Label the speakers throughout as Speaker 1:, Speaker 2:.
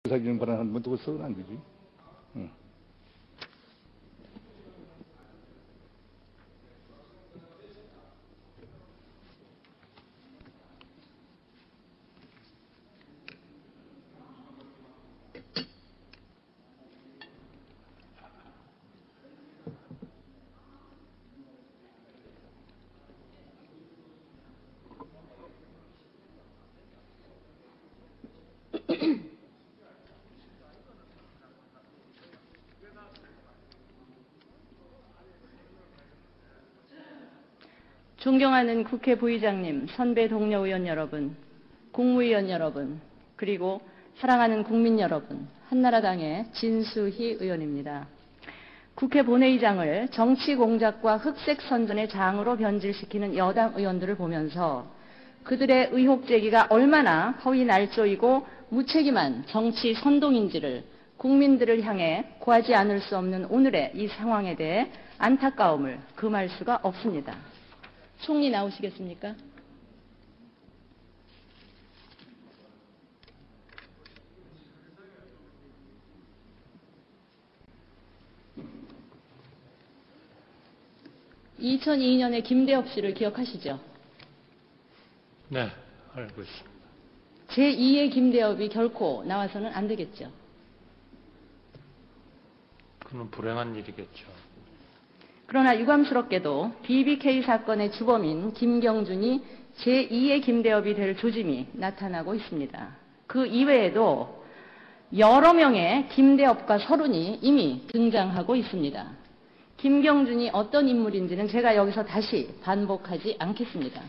Speaker 1: 사기는 발언하는 건 누구 써는 안 되지. 응.
Speaker 2: 존경하는 국회 부의장님, 선배 동료 의원 여러분, 국무위원 여러분, 그리고 사랑하는 국민 여러분, 한나라당의 진수희 의원입니다. 국회 본회의장을 정치 공작과 흑색 선전의 장으로 변질시키는 여당 의원들을 보면서 그들의 의혹 제기가 얼마나 허위 날조이고 무책임한 정치 선동인지를 국민들을 향해 고하지 않을 수 없는 오늘의 이 상황에 대해 안타까움을 금할 수가 없습니다. 총리 나오시겠습니까? (2002년에) 김대엽 씨를 기억하시죠?
Speaker 3: 네, 알고 있습니다.
Speaker 2: 제2의 김대엽이 결코 나와서는 안 되겠죠.
Speaker 3: 그건 불행한 일이겠죠.
Speaker 2: 그러나 유감스럽게도 BBK 사건의 주범인 김경준이 제2의 김대엽이 될 조짐이 나타나고 있습니다. 그 이외에도 여러 명의 김대엽과 서른이 이미 등장하고 있습니다. 김경준이 어떤 인물인지는 제가 여기서 다시 반복하지 않겠습니다.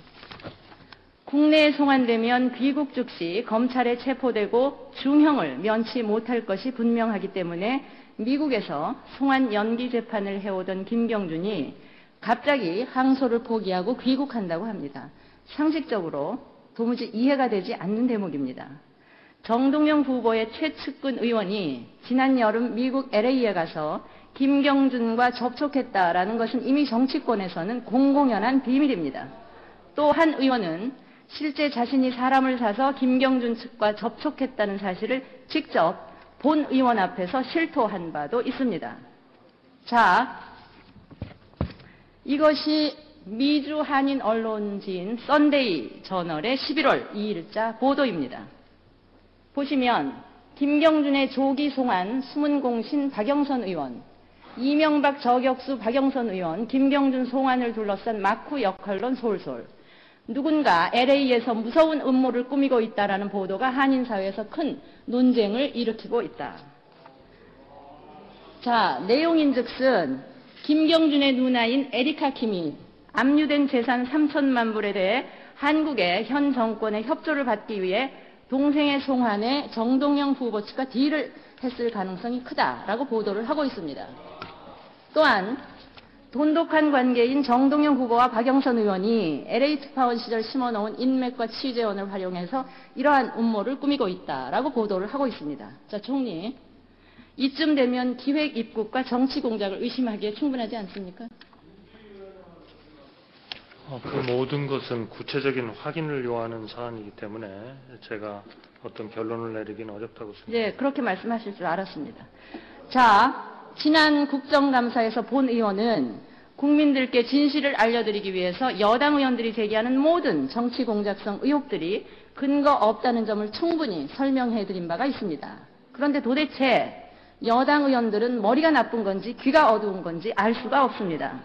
Speaker 2: 국내에 송환되면 귀국 즉시 검찰에 체포되고 중형을 면치 못할 것이 분명하기 때문에 미국에서 송환 연기 재판을 해오던 김경준이 갑자기 항소를 포기하고 귀국한다고 합니다. 상식적으로 도무지 이해가 되지 않는 대목입니다. 정동영 후보의 최측근 의원이 지난 여름 미국 LA에 가서 김경준과 접촉했다라는 것은 이미 정치권에서는 공공연한 비밀입니다. 또 한 의원은 실제 자신이 사람을 사서 김경준 측과 접촉했다는 사실을 직접 본 의원 앞에서 실토한 바도 있습니다. 자, 이것이 미주 한인 언론지인 썬데이 저널의 11월 2일자 보도입니다. 보시면 김경준의 조기 송환 수문공신 박영선 의원, 이명박 저격수 박영선 의원, 김경준 송환을 둘러싼 마쿠 역할론 솔솔, 누군가 LA에서 무서운 음모를 꾸미고 있다라는 보도가 한인사회에서 큰 논쟁을 일으키고 있다. 자, 내용인즉슨 김경준의 누나인 에리카 킴이 압류된 재산 3천만 불에 대해 한국의 현 정권의 협조를 받기 위해 동생의 송환에 정동영 후보 측과 딜을 했을 가능성이 크다라고 보도를 하고 있습니다. 또한 돈독한 관계인 정동영 후보와 박영선 의원이 LA 특파원 시절 심어놓은 인맥과 취재원을 활용해서 이러한 음모를 꾸미고 있다라고 보도를 하고 있습니다. 자, 총리, 이쯤 되면 기획 입국과 정치 공작을 의심하기에 충분하지 않습니까?
Speaker 3: 그 모든 것은 구체적인 확인을 요하는 사안이기 때문에 제가 어떤 결론을 내리기는 어렵다고 생각합니다.
Speaker 2: 네, 그렇게 말씀하실 줄 알았습니다. 자, 지난 국정감사에서 본 의원은 국민들께 진실을 알려드리기 위해서 여당 의원들이 제기하는 모든 정치 공작성 의혹들이 근거 없다는 점을 충분히 설명해드린 바가 있습니다. 그런데 도대체 여당 의원들은 머리가 나쁜 건지 귀가 어두운 건지 알 수가 없습니다.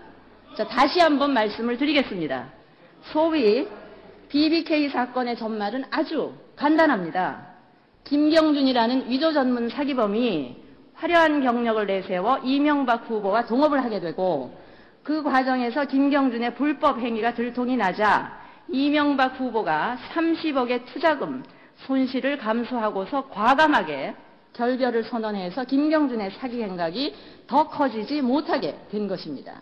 Speaker 2: 자, 다시 한번 말씀을 드리겠습니다. 소위 BBK 사건의 전말은 아주 간단합니다. 김경준이라는 위조 전문 사기범이 화려한 경력을 내세워 이명박 후보와 동업을 하게 되고 그 과정에서 김경준의 불법 행위가 들통이 나자 이명박 후보가 30억의 투자금 손실을 감수하고서 과감하게 결별을 선언해서 김경준의 사기 행각이 더 커지지 못하게 된 것입니다.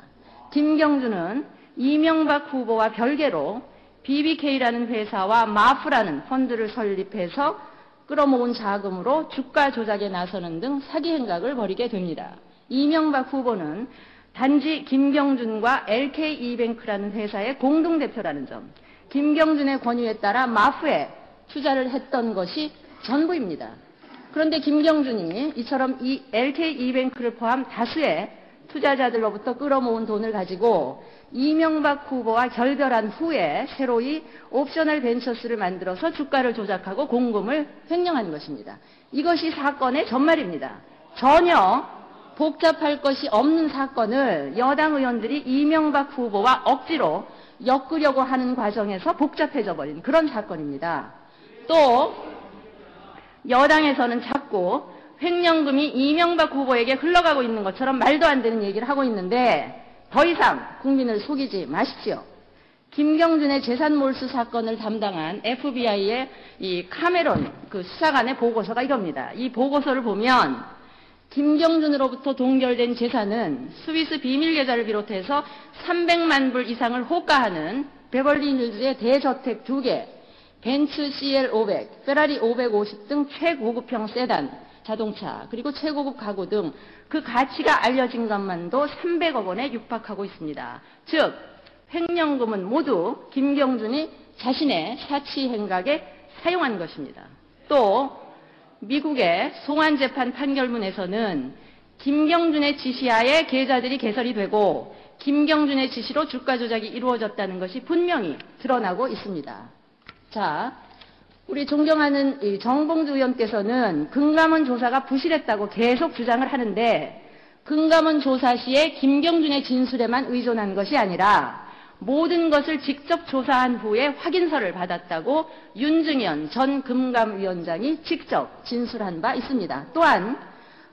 Speaker 2: 김경준은 이명박 후보와 별개로 BBK라는 회사와 마프라는 펀드를 설립해서 끌어모은 자금으로 주가 조작에 나서는 등 사기 행각을 벌이게 됩니다. 이명박 후보는 단지 김경준과 LK이뱅크라는 회사의 공동대표라는 점, 김경준의 권유에 따라 마프에 투자를 했던 것이 전부입니다. 그런데 김경준이 이처럼 이 LKE뱅크를 포함 다수의 투자자들로부터 끌어모은 돈을 가지고 이명박 후보와 결별한 후에 새로이 옵셔널 벤처스를 만들어서 주가를 조작하고 공금을 횡령한 것입니다. 이것이 사건의 전말입니다. 전혀 복잡할 것이 없는 사건을 여당 의원들이 이명박 후보와 억지로 엮으려고 하는 과정에서 복잡해져 버린 그런 사건입니다. 또 여당에서는 자꾸 횡령금이 이명박 후보에게 흘러가고 있는 것처럼 말도 안 되는 얘기를 하고 있는데 더 이상 국민을 속이지 마십시오. 김경준의 재산 몰수 사건을 담당한 FBI의 이 카메론 그 수사관의 보고서가 이겁니다. 이 보고서를 보면 김경준으로부터 동결된 재산은 스위스 비밀 계좌를 비롯해서 300만 불 이상을 호가하는 베벌리 힐즈의 대저택 2개, 벤츠 CL500, 페라리 550 등 최고급형 세단, 자동차, 그리고 최고급 가구 등 그 가치가 알려진 것만도 300억 원에 육박하고 있습니다. 즉, 횡령금은 모두 김경준이 자신의 사치 행각에 사용한 것입니다. 또 미국의 송환재판 판결문에서는 김경준의 지시하에 계좌들이 개설이 되고 김경준의 지시로 주가 조작이 이루어졌다는 것이 분명히 드러나고 있습니다. 자, 우리 존경하는 이 정봉주 의원께서는 금감원 조사가 부실했다고 계속 주장을 하는데 금감원 조사 시에 김경준의 진술에만 의존한 것이 아니라 모든 것을 직접 조사한 후에 확인서를 받았다고 윤증현 전 금감위원장이 직접 진술한 바 있습니다. 또한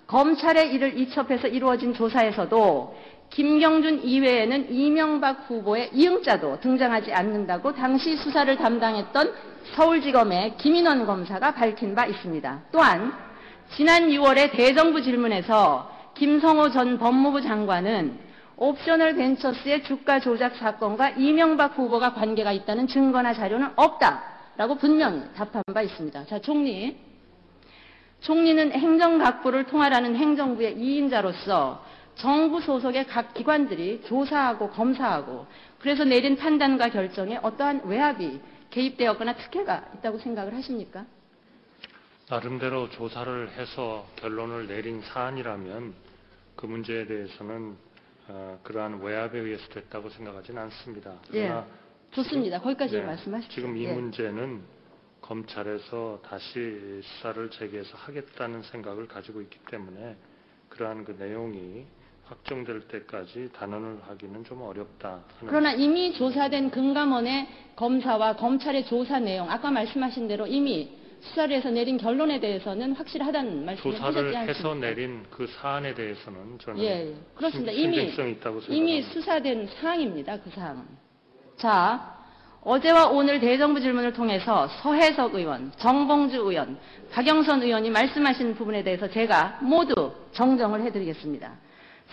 Speaker 2: 검찰의 이를 이첩해서 이루어진 조사에서도 김경준 이외에는 이명박 후보의 이응자도 등장하지 않는다고 당시 수사를 담당했던 서울지검의 김인원 검사가 밝힌 바 있습니다. 또한 지난 6월의 대정부 질문에서 김성호 전 법무부 장관은 옵셔널 벤처스의 주가 조작 사건과 이명박 후보가 관계가 있다는 증거나 자료는 없다라고 분명히 답한 바 있습니다. 자, 총리는 행정각부를 통할하는 행정부의 2인자로서 정부 소속의 각 기관들이 조사하고 검사하고 그래서 내린 판단과 결정에 어떠한 외압이 개입되었거나 특혜가 있다고 생각을 하십니까?
Speaker 3: 나름대로 조사를 해서 결론을 내린 사안이라면 그 문제에 대해서는 그러한 외압에 의해서 됐다고 생각하지는 않습니다.
Speaker 2: 예, 좋습니다. 거기까지 말씀하십시오.
Speaker 3: 지금 이 문제는 검찰에서 다시 수사를 재개해서 하겠다는 생각을 가지고 있기 때문에 그러한 그 내용이 확정될 때까지 단언을 하기는 좀 어렵다.
Speaker 2: 그러나 이미 조사된 금감원의 검사와 검찰의 조사 내용, 아까 말씀하신 대로 이미 수사를 해서 내린 결론에 대해서는 확실하다는 말씀을 하셨지 않습니까?
Speaker 3: 조사를 해서 내린 그 사안에 대해서는 저는
Speaker 2: 그렇습니다.
Speaker 3: 신빙성이 있다고 생각합니다.
Speaker 2: 이미 수사된 사항입니다. 그 사항은. 자, 어제와 오늘 대정부 질문을 통해서 서해석 의원, 정봉주 의원, 박영선 의원이 말씀하신 부분에 대해서 제가 모두 정정을 해드리겠습니다.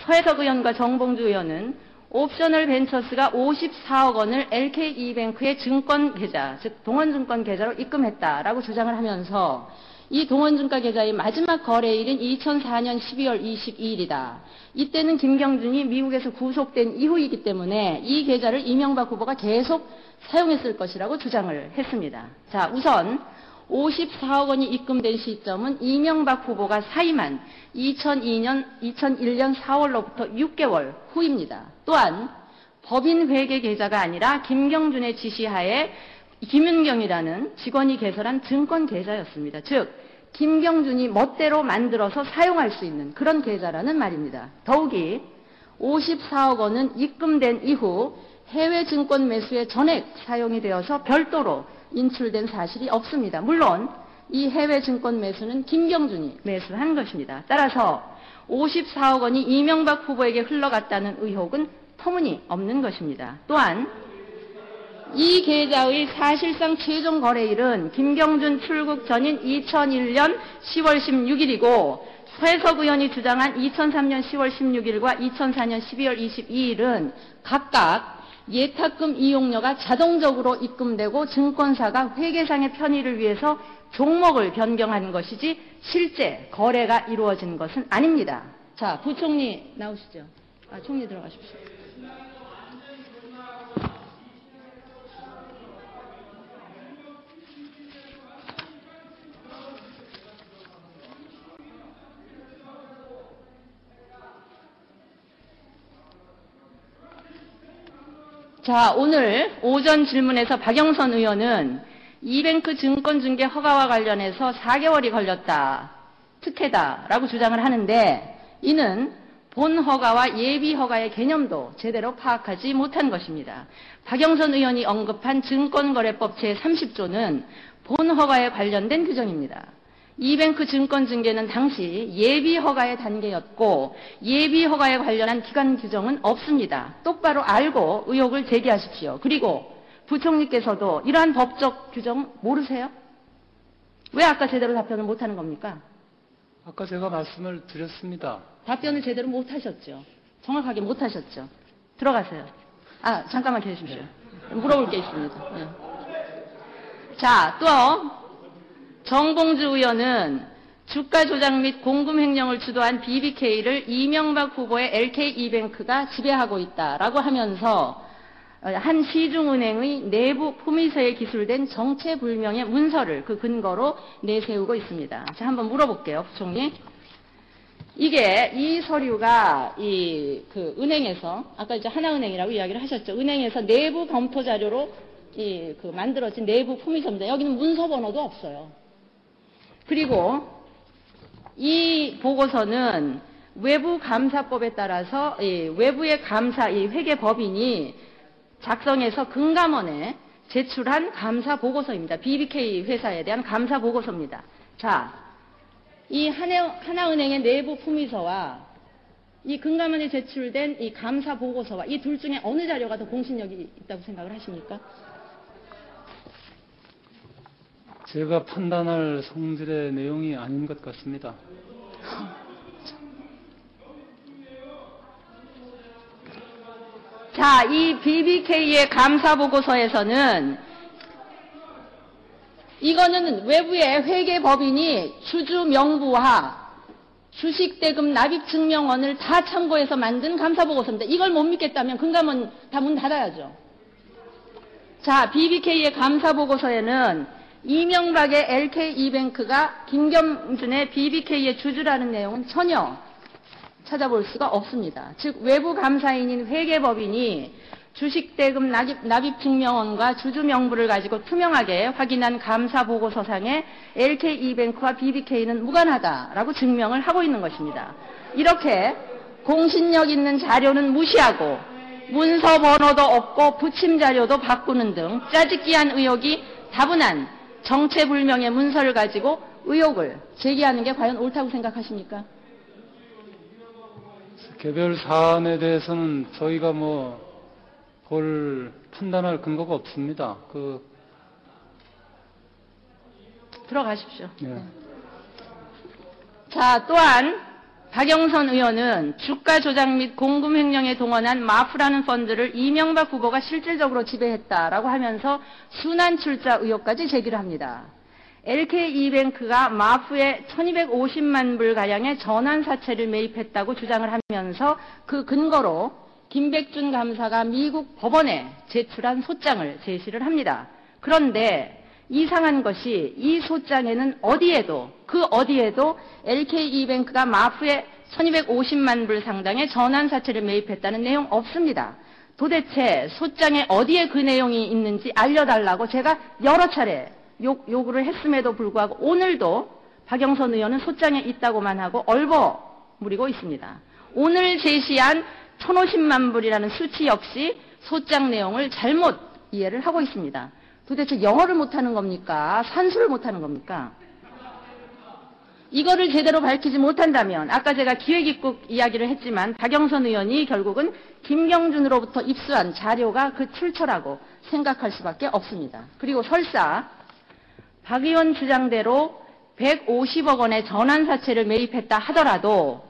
Speaker 2: 서해석 의원과 정봉주 의원은 옵셔널 벤처스가 54억 원을 LKE뱅크의 증권 계좌, 즉 동원증권 계좌로 입금했다라고 주장을 하면서 이 동원증권 계좌의 마지막 거래일인 2004년 12월 22일이다. 이때는 김경준이 미국에서 구속된 이후이기 때문에 이 계좌를 이명박 후보가 계속 사용했을 것이라고 주장을 했습니다. 자, 우선 54억 원이 입금된 시점은 이명박 후보가 사임한 2001년 4월로부터 6개월 후입니다. 또한 법인 회계 계좌가 아니라 김경준의 지시하에 김윤경이라는 직원이 개설한 증권 계좌였습니다. 즉 김경준이 멋대로 만들어서 사용할 수 있는 그런 계좌라는 말입니다. 더욱이 54억 원은 입금된 이후 해외 증권 매수에 전액 사용이 되어서 별도로 인출된 사실이 없습니다. 물론 이 해외 증권 매수는 김경준이 매수한 것입니다. 따라서 54억 원이 이명박 후보에게 흘러갔다는 의혹은 터무니없는 것입니다. 또한 이 계좌의 사실상 최종 거래일은 김경준 출국 전인 2001년 10월 16일이고 서해석 의원이 주장한 2003년 10월 16일과 2004년 12월 22일은 각각 예탁금 이용료가 자동적으로 입금되고 증권사가 회계상의 편의를 위해서 종목을 변경하는 것이지 실제 거래가 이루어진 것은 아닙니다. 자, 부총리 나오시죠. 총리 들어가십시오. 자, 오늘 오전 질문에서 박영선 의원은 이뱅크 증권중개 허가와 관련해서 4개월이 걸렸다, 특혜다라고 주장을 하는데 이는 본 허가와 예비 허가의 개념도 제대로 파악하지 못한 것입니다. 박영선 의원이 언급한 증권거래법 제30조는 본 허가에 관련된 규정입니다. 이뱅크 증권중개는 당시 예비 허가의 단계였고 예비 허가에 관련한 기간 규정은 없습니다. 똑바로 알고 의혹을 제기하십시오. 그리고 부총리께서도 이러한 법적 규정 모르세요? 왜 아까 제대로 답변을 못하는 겁니까?
Speaker 4: 아까 제가 말씀을 드렸습니다.
Speaker 2: 답변을 제대로 못하셨죠. 정확하게 못하셨죠. 들어가세요. 아, 잠깐만 기다리십시오. 물어볼 게 있습니다. 네. 자, 또 정봉주 의원은 주가 조작 및 공금 횡령을 주도한 BBK를 이명박 후보의 LK이뱅크가 지배하고 있다라고 하면서 한 시중은행의 내부 품위서에 기술된 정체불명의 문서를 그 근거로 내세우고 있습니다. 자, 한번 물어볼게요, 부총리. 이 서류가 은행에서, 아까 이제 하나은행이라고 이야기를 하셨죠. 은행에서 내부 검토 자료로 만들어진 내부 품위서입니다. 여기는 문서 번호도 없어요. 그리고 이 보고서는 외부 감사법에 따라서 외부의 감사, 회계 법인이 작성해서 금감원에 제출한 감사 보고서입니다. BBK 회사에 대한 감사 보고서입니다. 자, 이 하나은행의 내부 품위서와 이 금감원에 제출된 이 감사 보고서와 이 둘 중에 어느 자료가 더 공신력이 있다고 생각을 하십니까?
Speaker 4: 제가 판단할 성질의 내용이 아닌 것 같습니다.
Speaker 2: 자, 이 BBK의 감사 보고서에서는 이거는 외부의 회계법인이 주주 명부와 주식대금 납입 증명원을 다 참고해서 만든 감사 보고서입니다. 이걸 못 믿겠다면 금감원 다 문 닫아야죠. 자, BBK의 감사 보고서에는 이명박의 LK이뱅크가 김경준의 BBK의 주주라는 내용은 전혀 찾아볼 수가 없습니다. 즉 외부 감사인인 회계법인이 주식대금 납입증명원과 주주 명부를 가지고 투명하게 확인한 감사 보고서상에 LK이뱅크와 BBK는 무관하다라고 증명을 하고 있는 것입니다. 이렇게 공신력 있는 자료는 무시하고 문서 번호도 없고 부침 자료도 바꾸는 등 짜깁기한 의혹이 다분한 정체불명의 문서를 가지고 의혹을 제기하는 게 과연 옳다고 생각하십니까?
Speaker 4: 개별 사안에 대해서는 저희가 판단할 근거가 없습니다.
Speaker 2: 들어가십시오.
Speaker 4: 네.
Speaker 2: 자, 또한 박영선 의원은 주가 조작 및 공금 횡령에 동원한 마프라는 펀드를 이명박 후보가 실질적으로 지배했다라고 하면서 순환 출자 의혹까지 제기를 합니다. LK이뱅크가 마프에 1250만 불가량의 전환사채를 매입했다고 주장을 하면서 그 근거로 김백준 감사가 미국 법원에 제출한 소장을 제시를 합니다. 그런데 이상한 것이 이 소장에는 그 어디에도 LK이뱅크가 마프에 1250만 불 상당의 전환사채를 매입했다는 내용 없습니다. 도대체 소장에 어디에 그 내용이 있는지 알려달라고 제가 여러 차례 요구를 했음에도 불구하고 오늘도 박영선 의원은 소장에 있다고만 하고 얼버무리고 있습니다. 오늘 제시한 1050만 불이라는 수치 역시 소장 내용을 잘못 이해를 하고 있습니다. 도대체 영어를 못하는 겁니까? 산수를 못하는 겁니까? 이거를 제대로 밝히지 못한다면 아까 제가 기획입국 이야기를 했지만 박영선 의원이 결국은 김경준으로부터 입수한 자료가 그 출처라고 생각할 수밖에 없습니다. 그리고 설사 박 의원 주장대로 150억 원의 전환사채를 매입했다 하더라도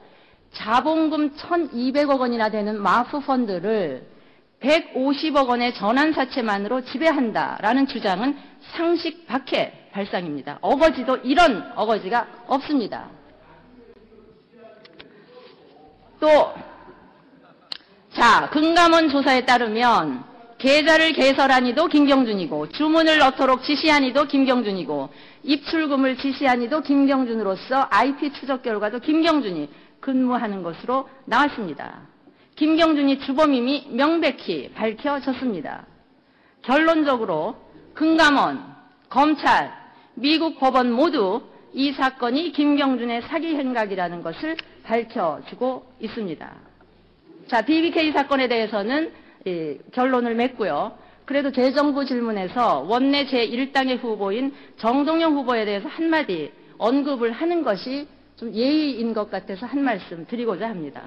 Speaker 2: 자본금 1200억 원이나 되는 마프 펀드를 150억 원의 전환사채만으로 지배한다라는 주장은 상식 밖의 발상입니다. 어거지도 이런 어거지가 없습니다. 또, 금감원 조사에 따르면 계좌를 개설한 이도 김경준이고 주문을 넣도록 지시한 이도 김경준이고 입출금을 지시한 이도 김경준으로서 IP 추적 결과도 김경준이 근무하는 것으로 나왔습니다. 김경준이 주범임이 명백히 밝혀졌습니다. 결론적으로 금감원, 검찰, 미국 법원 모두 이 사건이 김경준의 사기 행각이라는 것을 밝혀주고 있습니다. 자, BBK 사건에 대해서는 결론을 맺고요. 그래도 재정부 질문에서 원내 제1당의 후보인 정동영 후보에 대해서 한마디 언급을 하는 것이 좀 예의인 것 같아서 한 말씀 드리고자 합니다.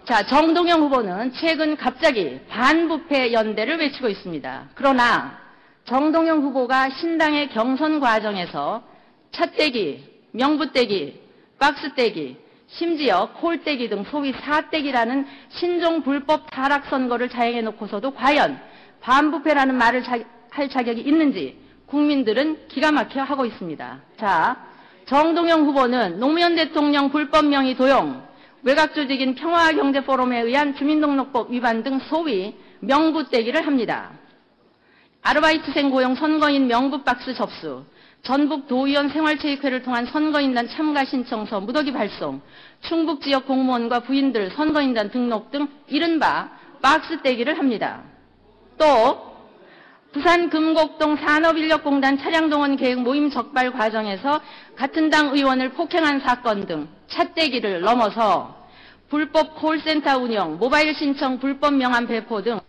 Speaker 2: 자, 정동영 후보는 최근 갑자기 반부패 연대를 외치고 있습니다. 그러나 정동영 후보가 신당의 경선 과정에서 차떼기, 명부떼기, 박스떼기, 심지어 콜떼기 등 소위 사떼기라는 신종 불법 타락선거를 자행해놓고서도 과연 반부패라는 말을 할 자격이 있는지 국민들은 기가 막혀 하고 있습니다. 자, 정동영 후보는 노무현 대통령 불법 명의 도용, 외곽조직인 평화경제포럼에 의한 주민등록법 위반 등 소위 명부떼기를 합니다. 아르바이트생 고용 선거인 명부박스 접수, 전북 도의원 생활체육회를 통한 선거인단 참가 신청서 무더기 발송, 충북 지역 공무원과 부인들 선거인단 등록 등 이른바 박스떼기를 합니다. 또 부산 금곡동 산업인력공단 차량동원 계획 모임 적발 과정에서 같은 당 의원을 폭행한 사건 등 차떼기를 넘어서 불법 콜센터 운영, 모바일 신청 불법 명함 배포 등